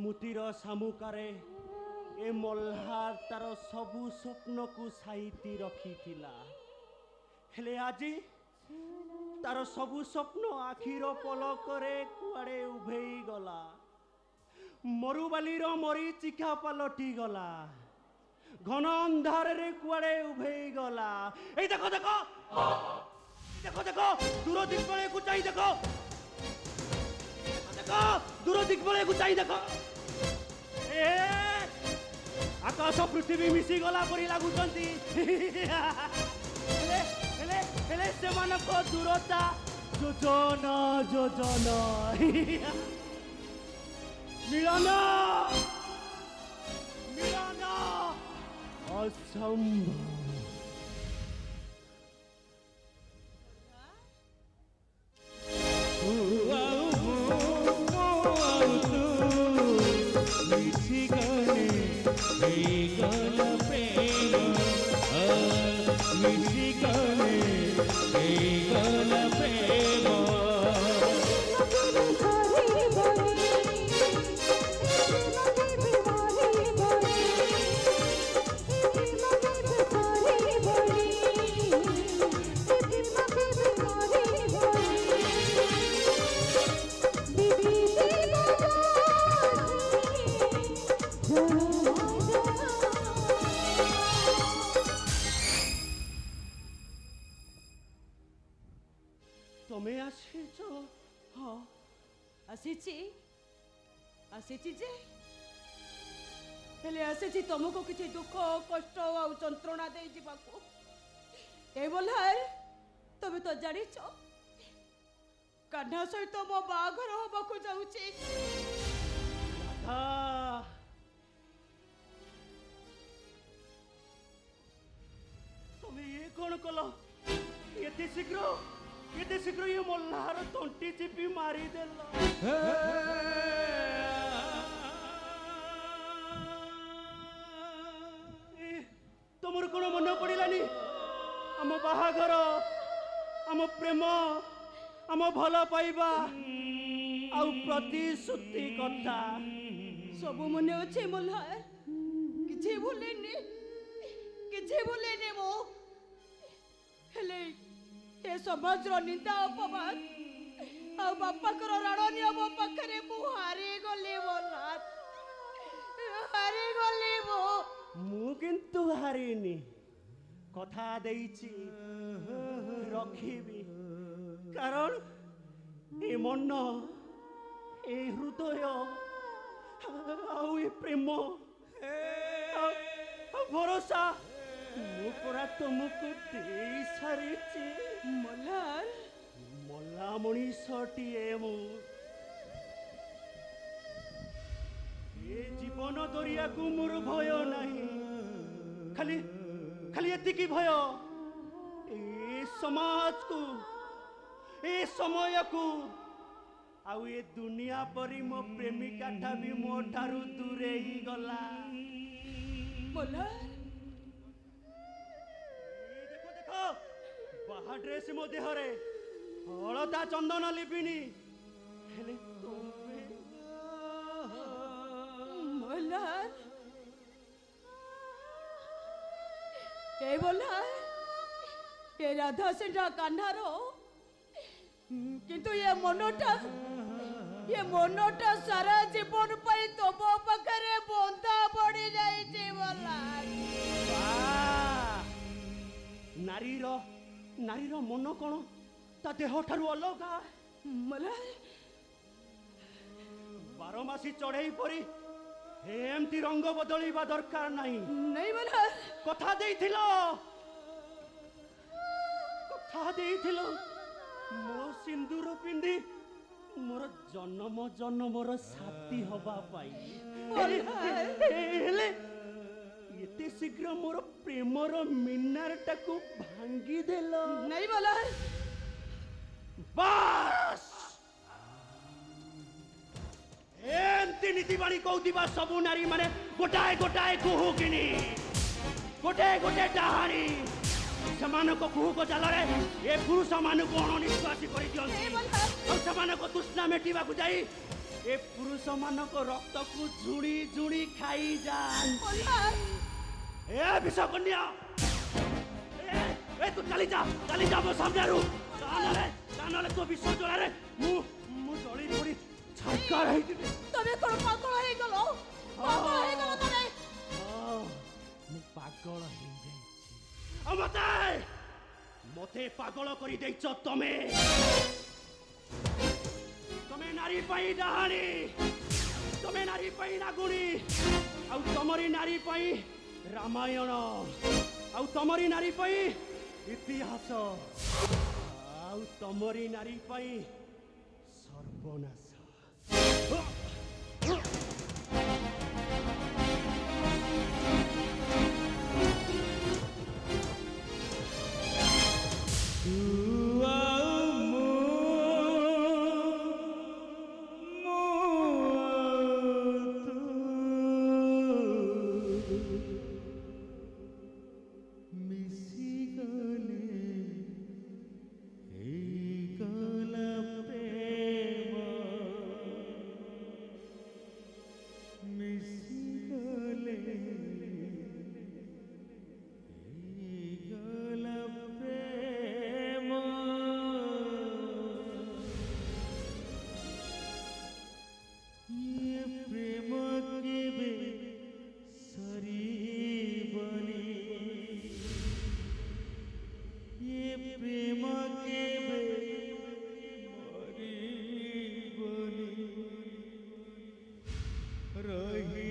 स्मृतिर सामुकारे ए मल्हार तार सबु स्वप्न को साइती रखी हेले आजी तार सबु स्वप्न आखिर पलकरे कुआड़े उभेई गला मरुबालीर मरीचिका पलटि गला घन अंधार रे कुआड़े उभेई गला ए देखो देखो देखो देखो दूर दिग्बले को चाहि देखो देखो दूर दिग्बले को चाहि देखो ए आकाश पृथ्वी मिसी गला परी लागुचंती हेले से मानको दूरता जोजन जोजन मिलन मिलन असंभव आसी तुमको किसी दुख कष्ट और जंत्रणा दे जीवाकू ए बोलार तुम तो जानी कान्हा सहित मो बाघर हबाकू जाऊची तुम ये कौन कल एते शीघ्र ये मल्हार तंटी चिपी मारी तुमर कौन मन पड़ानी आम बाहागर आम प्रेम आम भल पाइबा आउ प्रतिश्रुति कथा सब मन अच्छे मल्हार किछि भूलेनी मो हेले ए समाज रो निंदा अपमान आ बापा कर राणी मो पाखरे मु हारी गली मल्हार हारी गली मु किंतु हारिनी कथा देइछि रखिबी कारण ए मन ए हृदय आउ ए प्रेम भरोसा मु पूरा तुमको दे सारिछि मल्हार मल्ला मनीषटीए मु ये जीवन दरिया को मोर भय नहीं खाली खाली एतिकी भय ए समाज को ए समय को आउ ए दुनिया परी मो प्रेमिका ठा भी मो ठारू दूरे ही गला मल्हार देखो देखो बाहा ड्रेस मो देहरे हलदा चंदन लिपिनी हेले तुमे मल्हार ए बोलार ए राधा सेठा कान्हारो किंतु ये मनोटा सारा जीवन पाई तब पाखरे बंधा पड़ी जाइए बोलार नारीर मन कौन ता देह ठारू अलगा मल्हार बारमासी चढ़ई परी एमती रंग बदलवा दरकार नहीं मल्हार कथा देइथिलो मो सिंदूर पिंदी मोर जन्मर साथी हवा पाई हेले एते शीघ्र मोर प्रेमर मिनार टाकू भांगी देलो नहीं मल्हार बस एमती नीति बाणी कौथिबा सबु नारी माने गोटाए गोटाए कुहुकिनी गोटे गोटे डाहाणी सेमानको कुहुक जालरे ए पुरुष मानको अणनिश्वासी करि दियन्ति और सेमानको तृष्णा मेटिबाकु जाई ए पुरुष मानक रक्त को झुड़ी झुड़ी खाई जान प्रहलाद ए विषकन्या ए तू चली जा मो सामने रू तानले तो विष जलारे मु जली पड़ी छक्का रही थी तमे कोन पागल हे गलो तमे मु पागल हे जाई मते पागल करी देइछ तमे नारी पाई डाहाणी तमे नारी पाई नागुणी आउ तमरी नारी पाई रामायण आउ तमरी नारी पाई इतिहास आउ तमरी नारी पाई सर्वनाश रही